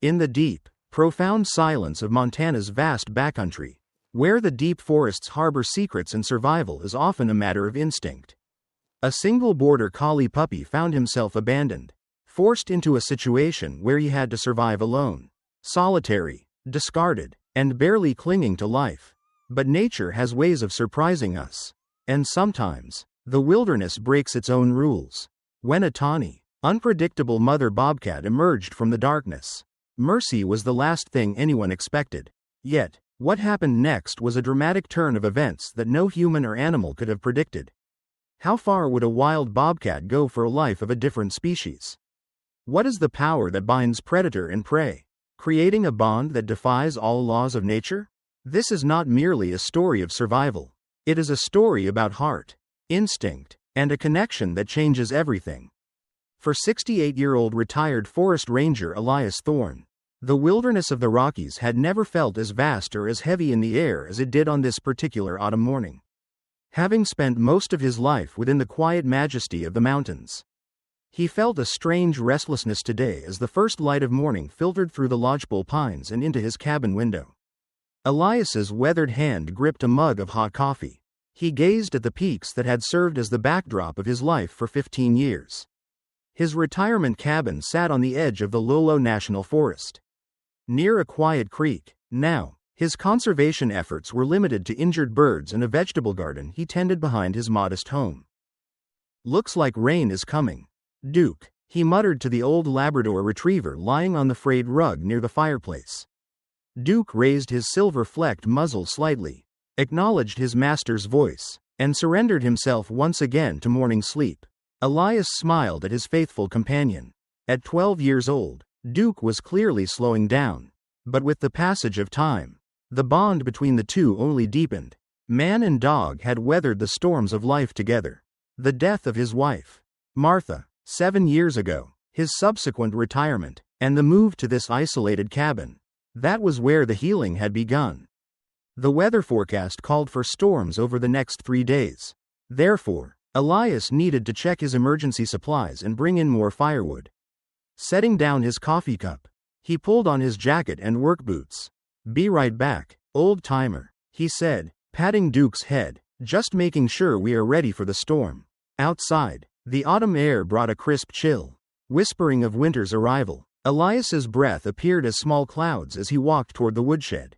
In the deep, profound silence of Montana's vast backcountry, where the deep forests harbor secrets and survival is often a matter of instinct, a single border collie puppy found himself abandoned, forced into a situation where he had to survive alone, solitary, discarded, and barely clinging to life. But nature has ways of surprising us. And sometimes, the wilderness breaks its own rules. When a tawny, unpredictable mother bobcat emerged from the darkness, mercy was the last thing anyone expected. Yet, what happened next was a dramatic turn of events that no human or animal could have predicted. How far would a wild bobcat go for a life of a different species? What is the power that binds predator and prey, creating a bond that defies all laws of nature? This is not merely a story of survival. It is a story about heart, instinct, and a connection that changes everything. For 68-year-old retired forest ranger Elias Thorne, the wilderness of the Rockies had never felt as vast or as heavy in the air as it did on this particular autumn morning. Having spent most of his life within the quiet majesty of the mountains, he felt a strange restlessness today as the first light of morning filtered through the lodgepole pines and into his cabin window. Elias's weathered hand gripped a mug of hot coffee. He gazed at the peaks that had served as the backdrop of his life for 15 years. His retirement cabin sat on the edge of the Lolo National Forest, near a quiet creek. Now, his conservation efforts were limited to injured birds and a vegetable garden he tended behind his modest home. "Looks like rain is coming, Duke," he muttered to the old Labrador retriever lying on the frayed rug near the fireplace. Duke raised his silver-flecked muzzle slightly, acknowledged his master's voice, and surrendered himself once again to morning sleep. Elias smiled at his faithful companion. At 12 years old, Duke was clearly slowing down. But with the passage of time, the bond between the two only deepened. Man and dog had weathered the storms of life together. The death of his wife, Martha, 7 years ago, his subsequent retirement, and the move to this isolated cabin. That was where the healing had begun. The weather forecast called for storms over the next 3 days. Therefore, Elias needed to check his emergency supplies and bring in more firewood. Setting down his coffee cup, he pulled on his jacket and work boots. "Be right back, old timer," he said, patting Duke's head, "just making sure we are ready for the storm." Outside, the autumn air brought a crisp chill, whispering of winter's arrival. Elias's breath appeared as small clouds as he walked toward the woodshed.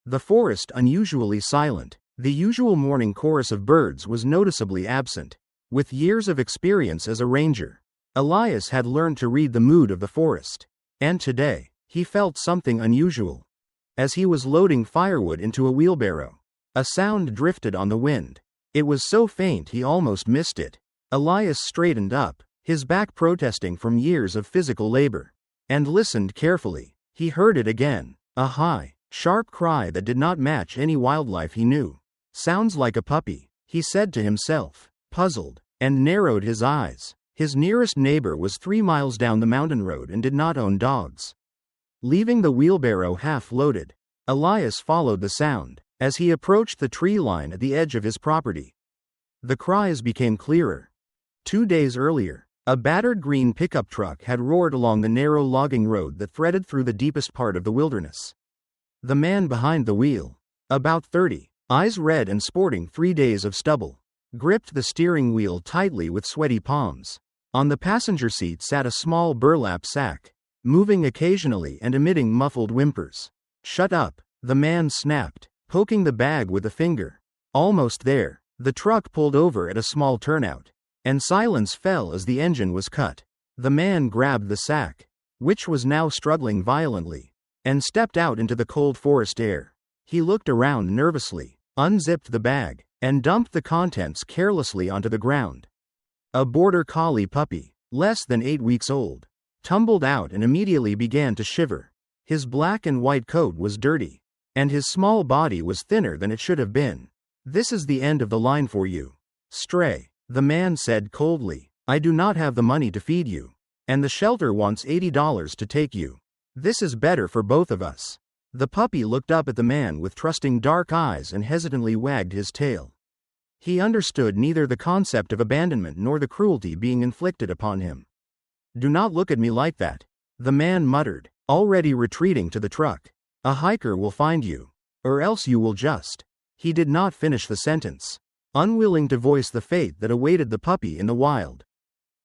The forest unusually silent, the usual morning chorus of birds was noticeably absent. With years of experience as a ranger, Elias had learned to read the mood of the forest. And today, he felt something unusual. As he was loading firewood into a wheelbarrow, a sound drifted on the wind. It was so faint he almost missed it. Elias straightened up, his back protesting from years of physical labor, and listened carefully. He heard it again, a high, sharp cry that did not match any wildlife he knew. "Sounds like a puppy," he said to himself, puzzled, and narrowed his eyes. His nearest neighbor was 3 miles down the mountain road and did not own dogs. Leaving the wheelbarrow half-loaded, Elias followed the sound. As he approached the tree line at the edge of his property, the cries became clearer. 2 days earlier, a battered green pickup truck had roared along the narrow logging road that threaded through the deepest part of the wilderness. The man behind the wheel, about 30, eyes red and sporting 3 days of stubble, gripped the steering wheel tightly with sweaty palms. On the passenger seat sat a small burlap sack, moving occasionally and emitting muffled whimpers. "Shut up," the man snapped, poking the bag with a finger. Almost there, the truck pulled over at a small turnout, and silence fell as the engine was cut. The man grabbed the sack, which was now struggling violently, and stepped out into the cold forest air. He looked around nervously, unzipped the bag, and dumped the contents carelessly onto the ground. A border collie puppy, less than 8 weeks old, tumbled out and immediately began to shiver. His black and white coat was dirty, and his small body was thinner than it should have been. "This is the end of the line for you, stray," the man said coldly. "I do not have the money to feed you, and the shelter wants $80 to take you. This is better for both of us." The puppy looked up at the man with trusting dark eyes and hesitantly wagged his tail. He understood neither the concept of abandonment nor the cruelty being inflicted upon him. "Do not look at me like that," the man muttered, already retreating to the truck. A hiker will find you. Or else you will just. He did not finish the sentence, unwilling to voice the fate that awaited the puppy in the wild.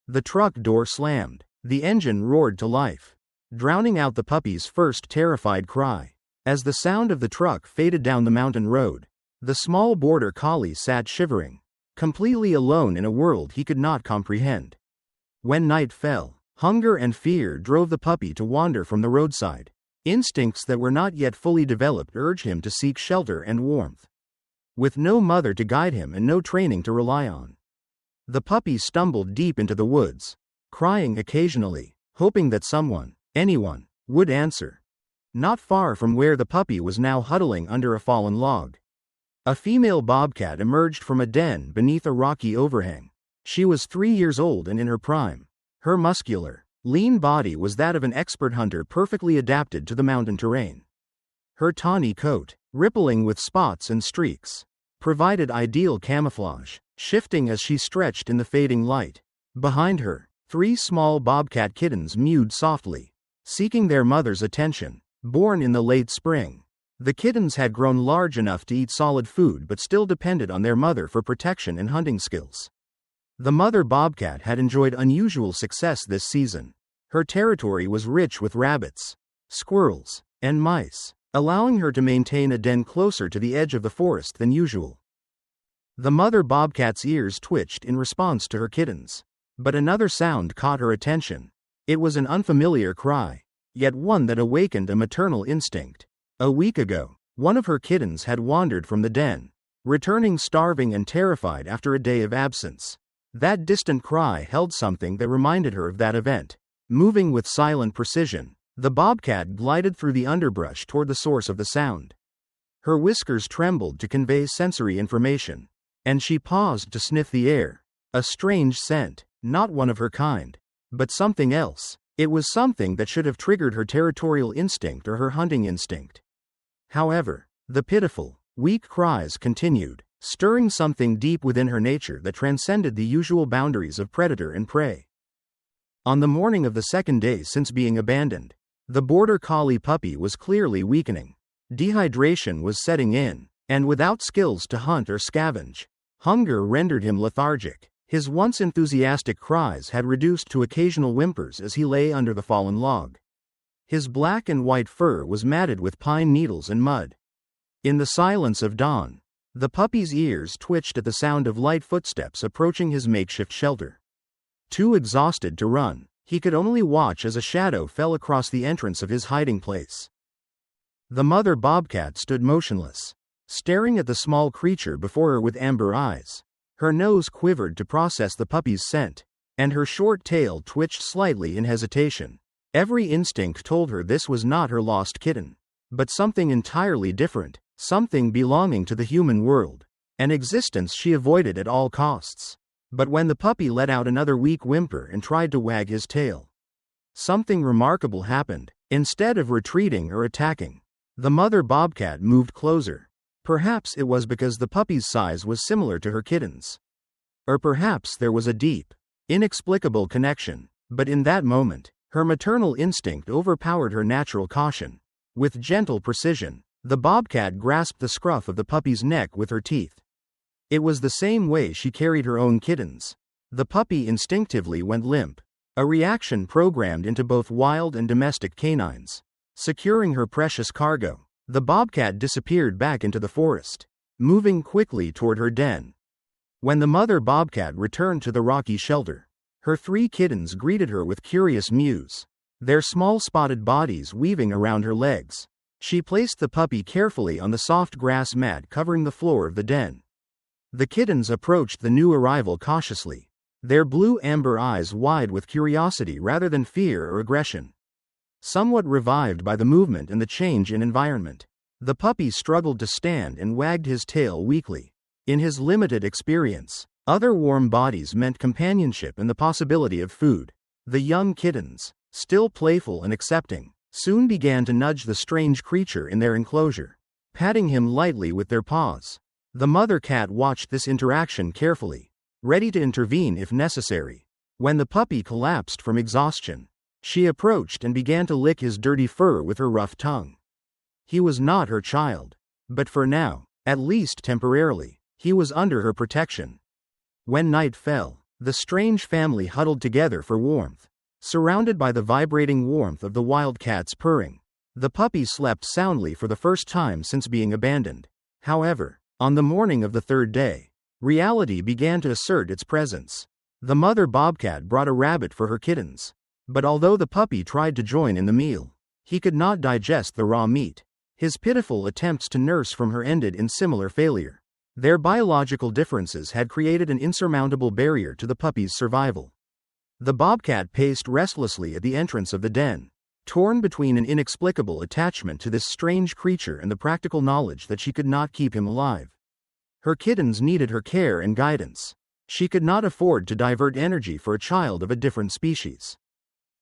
The truck door slammed. The engine roared to life, drowning out the puppy's first terrified cry. As the sound of the truck faded down the mountain road, the small border collie sat shivering, completely alone in a world he could not comprehend. When night fell, hunger and fear drove the puppy to wander from the roadside. Instincts that were not yet fully developed urged him to seek shelter and warmth. With no mother to guide him and no training to rely on, the puppy stumbled deep into the woods, crying occasionally, hoping that someone, anyone, would answer. Not far from where the puppy was now huddling under a fallen log, a female bobcat emerged from a den beneath a rocky overhang. She was 3 years old and in her prime. Her muscular, lean body was that of an expert hunter perfectly adapted to the mountain terrain. Her tawny coat, rippling with spots and streaks, provided ideal camouflage, shifting as she stretched in the fading light. Behind her, 3 small bobcat kittens mewed softly, seeking their mother's attention. Born in the late spring, the kittens had grown large enough to eat solid food but still depended on their mother for protection and hunting skills. The mother bobcat had enjoyed unusual success this season. Her territory was rich with rabbits, squirrels, and mice, allowing her to maintain a den closer to the edge of the forest than usual. The mother bobcat's ears twitched in response to her kittens, but another sound caught her attention. It was an unfamiliar cry, yet one that awakened a maternal instinct. A week ago, one of her kittens had wandered from the den, returning starving and terrified after a day of absence. That distant cry held something that reminded her of that event. Moving with silent precision, the bobcat glided through the underbrush toward the source of the sound. Her whiskers trembled to convey sensory information, and she paused to sniff the air. A strange scent, not one of her kind, but something else. It was something that should have triggered her territorial instinct or her hunting instinct. However, the pitiful, weak cries continued, stirring something deep within her nature that transcended the usual boundaries of predator and prey. On the morning of the second day since being abandoned, the border collie puppy was clearly weakening. Dehydration was setting in, and without skills to hunt or scavenge, hunger rendered him lethargic. His once enthusiastic cries had reduced to occasional whimpers as he lay under the fallen log. His black and white fur was matted with pine needles and mud. In the silence of dawn, the puppy's ears twitched at the sound of light footsteps approaching his makeshift shelter. Too exhausted to run, he could only watch as a shadow fell across the entrance of his hiding place. The mother bobcat stood motionless, staring at the small creature before her with amber eyes. Her nose quivered to process the puppy's scent, and her short tail twitched slightly in hesitation. Every instinct told her this was not her lost kitten, but something entirely different, something belonging to the human world, an existence she avoided at all costs. But when the puppy let out another weak whimper and tried to wag his tail, something remarkable happened. Instead of retreating or attacking, the mother bobcat moved closer. Perhaps it was because the puppy's size was similar to her kittens. Or perhaps there was a deep, inexplicable connection. But in that moment, her maternal instinct overpowered her natural caution. With gentle precision, the bobcat grasped the scruff of the puppy's neck with her teeth. It was the same way she carried her own kittens. The puppy instinctively went limp, a reaction programmed into both wild and domestic canines. Securing her precious cargo, the bobcat disappeared back into the forest, moving quickly toward her den. When the mother bobcat returned to the rocky shelter, her 3 kittens greeted her with curious mews, their small spotted bodies weaving around her legs. She placed the puppy carefully on the soft grass mat covering the floor of the den. The kittens approached the new arrival cautiously, their blue-amber eyes wide with curiosity rather than fear or aggression. Somewhat revived by the movement and the change in environment, the puppy struggled to stand and wagged his tail weakly. In his limited experience, other warm bodies meant companionship and the possibility of food. The young kittens, still playful and accepting, soon began to nudge the strange creature in their enclosure, patting him lightly with their paws. The mother cat watched this interaction carefully, ready to intervene if necessary. When the puppy collapsed from exhaustion, She approached and began to lick his dirty fur with her rough tongue. He was not her child. But for now, at least temporarily, he was under her protection. When night fell, the strange family huddled together for warmth. Surrounded by the vibrating warmth of the wildcat's purring, the puppy slept soundly for the first time since being abandoned. However, on the morning of the third day, reality began to assert its presence. The mother bobcat brought a rabbit for her kittens. But although the puppy tried to join in the meal, he could not digest the raw meat. His pitiful attempts to nurse from her ended in similar failure. Their biological differences had created an insurmountable barrier to the puppy's survival. The bobcat paced restlessly at the entrance of the den, torn between an inexplicable attachment to this strange creature and the practical knowledge that she could not keep him alive. Her kittens needed her care and guidance. She could not afford to divert energy for a child of a different species.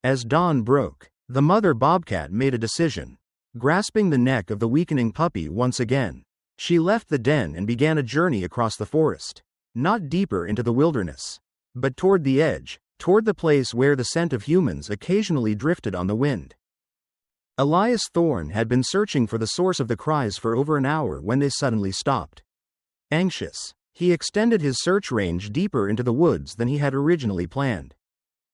As dawn broke, the mother bobcat made a decision. Grasping the neck of the weakening puppy once again, she left the den and began a journey across the forest. Not deeper into the wilderness, but toward the edge, toward the place where the scent of humans occasionally drifted on the wind. Elias Thorne had been searching for the source of the cries for over an hour when they suddenly stopped. Anxious, he extended his search range deeper into the woods than he had originally planned.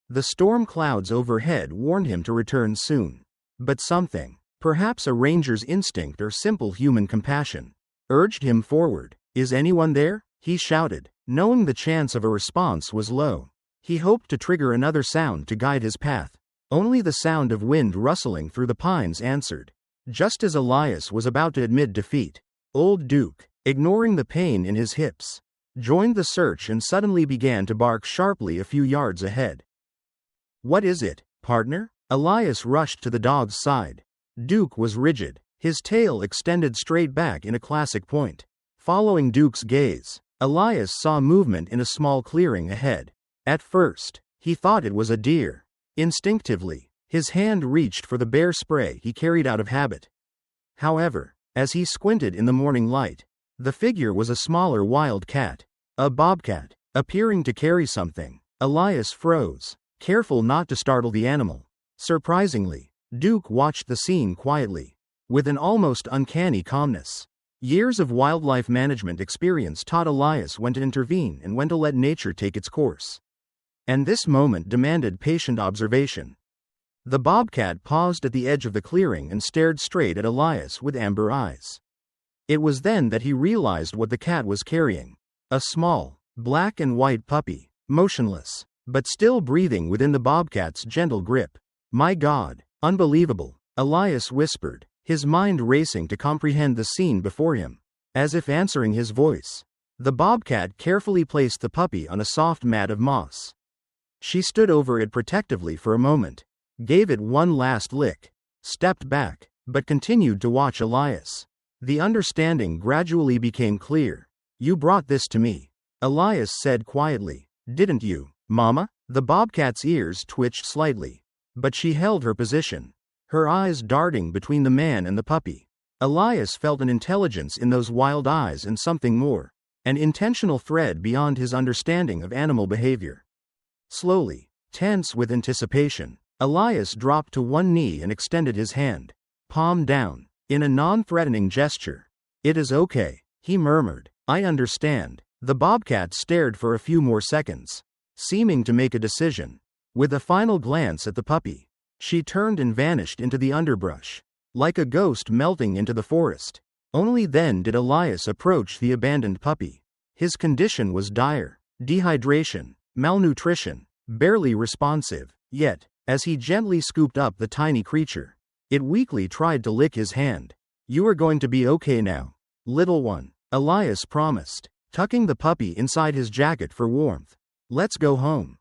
The storm clouds overhead warned him to return soon. But something, perhaps a ranger's instinct or simple human compassion, urged him forward. "Is anyone there?" he shouted, knowing the chance of a response was low. He hoped to trigger another sound to guide his path. Only the sound of wind rustling through the pines answered. Just as Elias was about to admit defeat, old Duke, ignoring the pain in his hips, joined the search and suddenly began to bark sharply a few yards ahead. "What is it, partner?" Elias rushed to the dog's side. Duke was rigid, his tail extended straight back in a classic point. Following Duke's gaze, Elias saw movement in a small clearing ahead. At first, he thought it was a deer. Instinctively, his hand reached for the bear spray he carried out of habit. However, as he squinted in the morning light, the figure was a smaller wild cat, a bobcat, appearing to carry something. Elias froze, careful not to startle the animal. Surprisingly, Duke watched the scene quietly, with an almost uncanny calmness. Years of wildlife management experience taught Elias when to intervene and when to let nature take its course. And this moment demanded patient observation. The bobcat paused at the edge of the clearing and stared straight at Elias with amber eyes. It was then that he realized what the cat was carrying. A small, black and white puppy, motionless, but still breathing within the bobcat's gentle grip. "My God, unbelievable," Elias whispered, his mind racing to comprehend the scene before him. As if answering his voice, the bobcat carefully placed the puppy on a soft mat of moss. She stood over it protectively for a moment, gave it one last lick, stepped back, but continued to watch Elias. The understanding gradually became clear. "You brought this to me," Elias said quietly, "didn't you, Mama?" The bobcat's ears twitched slightly, but she held her position, her eyes darting between the man and the puppy. Elias felt an intelligence in those wild eyes and something more, an intentional thread beyond his understanding of animal behavior. Slowly, tense with anticipation, Elias dropped to one knee and extended his hand, palm down, in a non-threatening gesture. "It is okay," he murmured. "I understand." The bobcat stared for a few more seconds, seeming to make a decision. With a final glance at the puppy, she turned and vanished into the underbrush, like a ghost melting into the forest. Only then did Elias approach the abandoned puppy. His condition was dire: dehydration, malnutrition, barely responsive. Yet, as he gently scooped up the tiny creature, it weakly tried to lick his hand. "You are going to be okay now, little one," Elias promised, tucking the puppy inside his jacket for warmth. "Let's go home."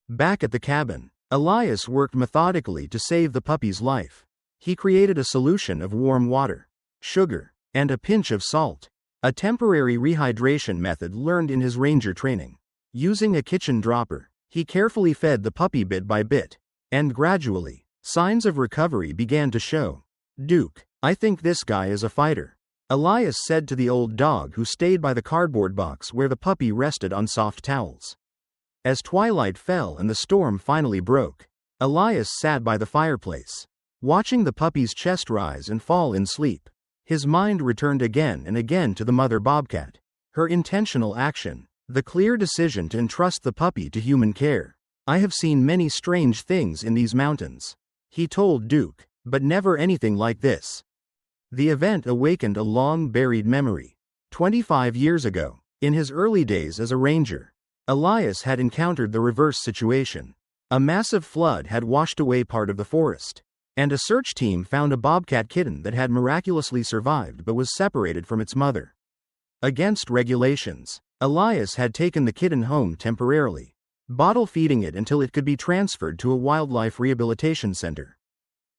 Back at the cabin, Elias worked methodically to save the puppy's life. He created a solution of warm water, sugar, and a pinch of salt, a temporary rehydration method learned in his ranger training. Using a kitchen dropper, he carefully fed the puppy bit by bit, and gradually, signs of recovery began to show. "Duke, I think this guy is a fighter," Elias said to the old dog who stayed by the cardboard box where the puppy rested on soft towels. As twilight fell and the storm finally broke, Elias sat by the fireplace, watching the puppy's chest rise and fall in sleep. His mind returned again and again to the mother bobcat. Her intentional action, the clear decision to entrust the puppy to human care. I have seen many strange things in these mountains, he told Duke, but never anything like this. The event awakened a long-buried memory. 25 years ago, in his early days as a ranger, Elias had encountered the reverse situation. A massive flood had washed away part of the forest, and a search team found a bobcat kitten that had miraculously survived but was separated from its mother. Against regulations, Elias had taken the kitten home temporarily, bottle feeding it until it could be transferred to a wildlife rehabilitation center.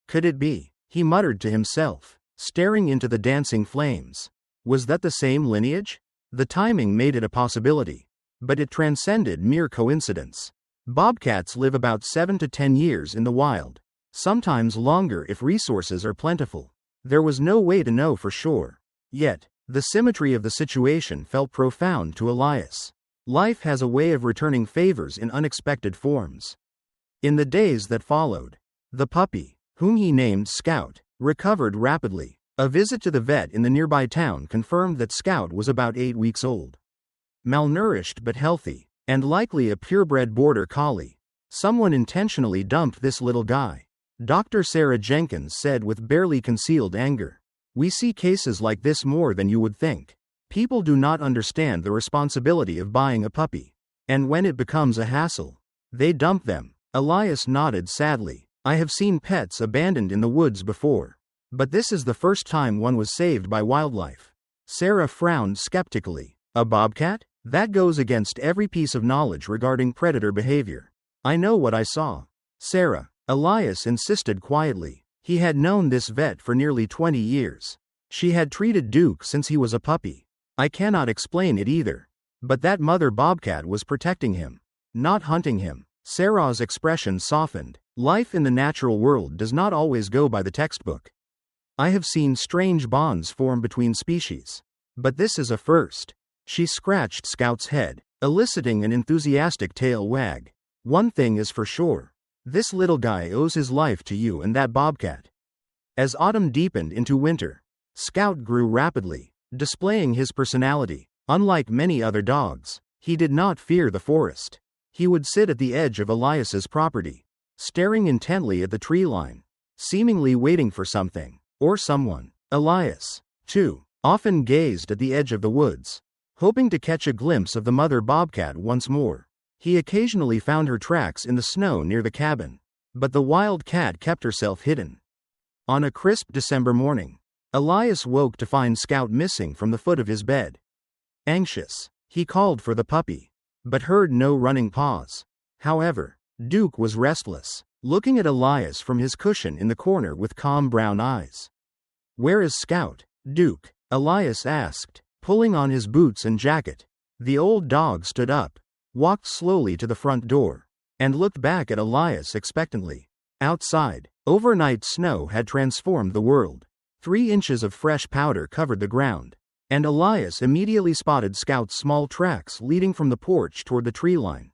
Could it be? He muttered to himself, staring into the dancing flames. Was that the same lineage? The timing made it a possibility, but it transcended mere coincidence. Bobcats live about 7 to 10 years in the wild, sometimes longer if resources are plentiful. There was no way to know for sure. Yet, the symmetry of the situation felt profound to Elias. Life has a way of returning favors in unexpected forms. In the days that followed, the puppy, whom he named Scout, recovered rapidly. A visit to the vet in the nearby town confirmed that Scout was about 8 weeks old. Malnourished but healthy, and likely a purebred Border Collie. Someone intentionally dumped this little guy, Dr. Sarah Jenkins said with barely concealed anger. We see cases like this more than you would think. People do not understand the responsibility of buying a puppy. And when it becomes a hassle, they dump them. Elias nodded sadly. I have seen pets abandoned in the woods before, but this is the first time one was saved by wildlife. Sarah frowned skeptically. A bobcat? That goes against every piece of knowledge regarding predator behavior. I know what I saw. Sarah, Elias insisted quietly. He had known this vet for nearly 20 years. She had treated Duke since he was a puppy. I cannot explain it either. But that mother bobcat was protecting him, not hunting him. Sarah's expression softened. Life in the natural world does not always go by the textbook. I have seen strange bonds form between species. But this is a first. She scratched Scout's head, eliciting an enthusiastic tail wag. One thing is for sure. This little guy owes his life to you and that bobcat. As autumn deepened into winter, Scout grew rapidly, displaying his personality. Unlike many other dogs, he did not fear the forest. He would sit at the edge of Elias's property, staring intently at the tree line, seemingly waiting for something, or someone. Elias, too, often gazed at the edge of the woods, hoping to catch a glimpse of the mother bobcat once more. He occasionally found her tracks in the snow near the cabin, but the wild cat kept herself hidden. On a crisp December morning, Elias woke to find Scout missing from the foot of his bed. Anxious, he called for the puppy, but heard no running paws. However, Duke was restless, looking at Elias from his cushion in the corner with calm brown eyes. Where is Scout, Duke? Elias asked, pulling on his boots and jacket. The old dog stood up, walked slowly to the front door, and looked back at Elias expectantly. Outside, overnight snow had transformed the world. 3 inches of fresh powder covered the ground, and Elias immediately spotted Scout's small tracks leading from the porch toward the tree line.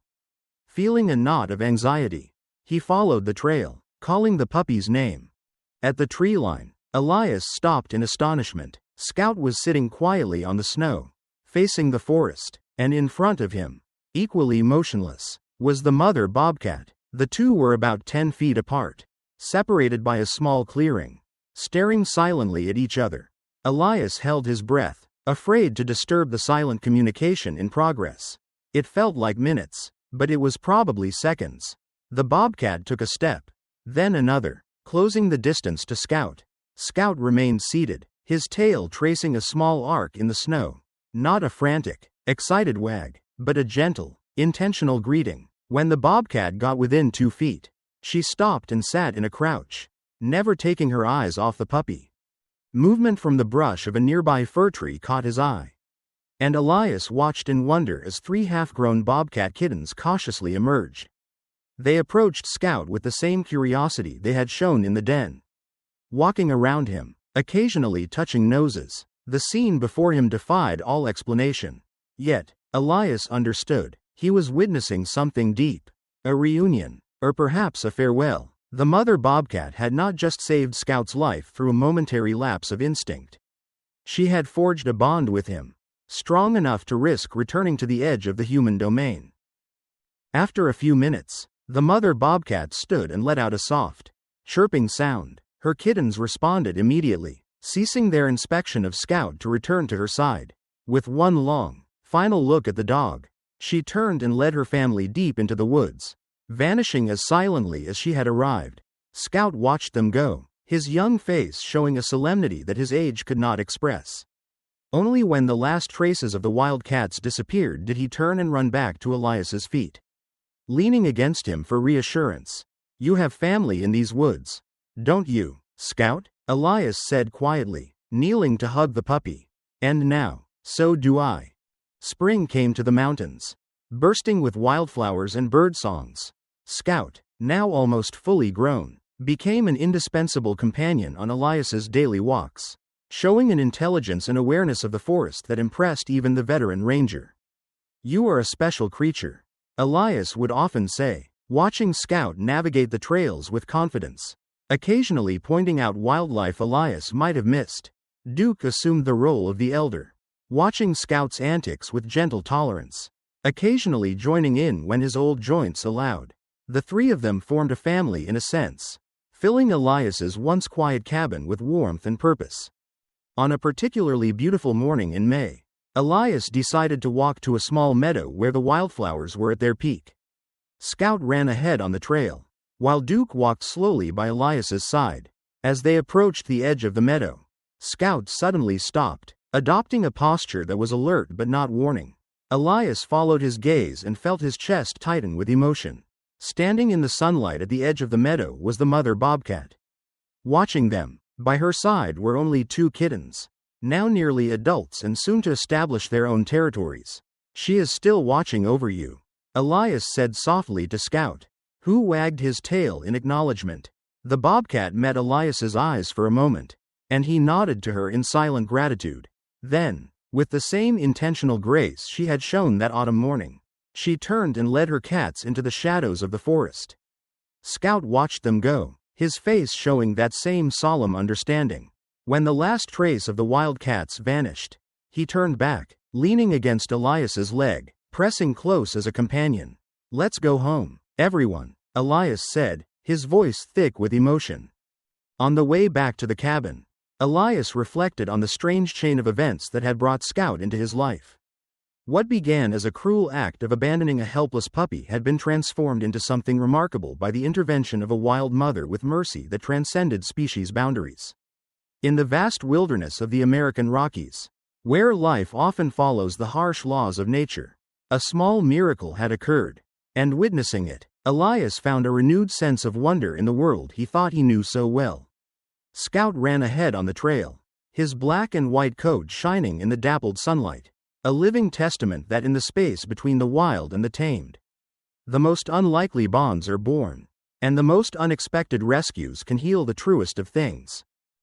Feeling a knot of anxiety, he followed the trail, calling the puppy's name. At the tree line, Elias stopped in astonishment. Scout was sitting quietly on the snow, facing the forest, and in front of him, equally motionless, was the mother bobcat. The two were about 10 feet apart, separated by a small clearing, staring silently at each other. Elias held his breath, afraid to disturb the silent communication in progress. It felt like minutes, but it was probably seconds. The bobcat took a step, then another, closing the distance to Scout. Scout remained seated, his tail tracing a small arc in the snow. Not a frantic, excited wag, but a gentle, intentional greeting. When the bobcat got within 2 feet, she stopped and sat in a crouch, never taking her eyes off the puppy. Movement from the brush of a nearby fir tree caught his eye, and Elias watched in wonder as 3 half-grown bobcat kittens cautiously emerged. They approached Scout with the same curiosity they had shown in the den, walking around him, occasionally touching noses. The scene before him defied all explanation. Yet, Elias understood. He was witnessing something deep. A reunion. Or perhaps a farewell. The mother bobcat had not just saved Scout's life through a momentary lapse of instinct. She had forged a bond with him, strong enough to risk returning to the edge of the human domain. After a few minutes, the mother bobcat stood and let out a soft, chirping sound. Her kittens responded immediately, ceasing their inspection of Scout to return to her side. With one long, final look at the dog, she turned and led her family deep into the woods, vanishing as silently as she had arrived. Scout watched them go, his young face showing a solemnity that his age could not express. Only when the last traces of the wildcats disappeared did he turn and run back to Elias's feet, leaning against him for reassurance. "You have family in these woods, don't you, Scout?" Elias said quietly, kneeling to hug the puppy. "And now, so do I." Spring came to the mountains, bursting with wildflowers and birdsongs. Scout, now almost fully grown, became an indispensable companion on Elias's daily walks, showing an intelligence and awareness of the forest that impressed even the veteran ranger. "You are a special creature," Elias would often say, watching Scout navigate the trails with confidence, occasionally pointing out wildlife Elias might have missed. Duke assumed the role of the elder, watching Scout's antics with gentle tolerance, occasionally joining in when his old joints allowed. The three of them formed a family in a sense, filling Elias's once quiet cabin with warmth and purpose. On a particularly beautiful morning in May, Elias decided to walk to a small meadow where the wildflowers were at their peak. Scout ran ahead on the trail, while Duke walked slowly by Elias's side. As they approached the edge of the meadow, Scout suddenly stopped, adopting a posture that was alert but not warning. Elias followed his gaze and felt his chest tighten with emotion. Standing in the sunlight at the edge of the meadow was the mother bobcat. Watching them, by her side were only two kittens, now nearly adults and soon to establish their own territories. "She is still watching over you," Elias said softly to Scout, who wagged his tail in acknowledgement. The bobcat met Elias's eyes for a moment, and he nodded to her in silent gratitude. Then, with the same intentional grace she had shown that autumn morning, she turned and led her cats into the shadows of the forest. Scout watched them go, his face showing that same solemn understanding. When the last trace of the wildcats vanished, he turned back, leaning against Elias's leg, pressing close as a companion. "Let's go home, everyone," Elias said, his voice thick with emotion. On the way back to the cabin, Elias reflected on the strange chain of events that had brought Scout into his life. What began as a cruel act of abandoning a helpless puppy had been transformed into something remarkable by the intervention of a wild mother with mercy that transcended species boundaries. In the vast wilderness of the American Rockies, where life often follows the harsh laws of nature, a small miracle had occurred, and witnessing it, Elias found a renewed sense of wonder in the world he thought he knew so well. Scout ran ahead on the trail, his black and white coat shining in the dappled sunlight, a living testament that in the space between the wild and the tamed, the most unlikely bonds are born, and the most unexpected rescues can heal the truest of things.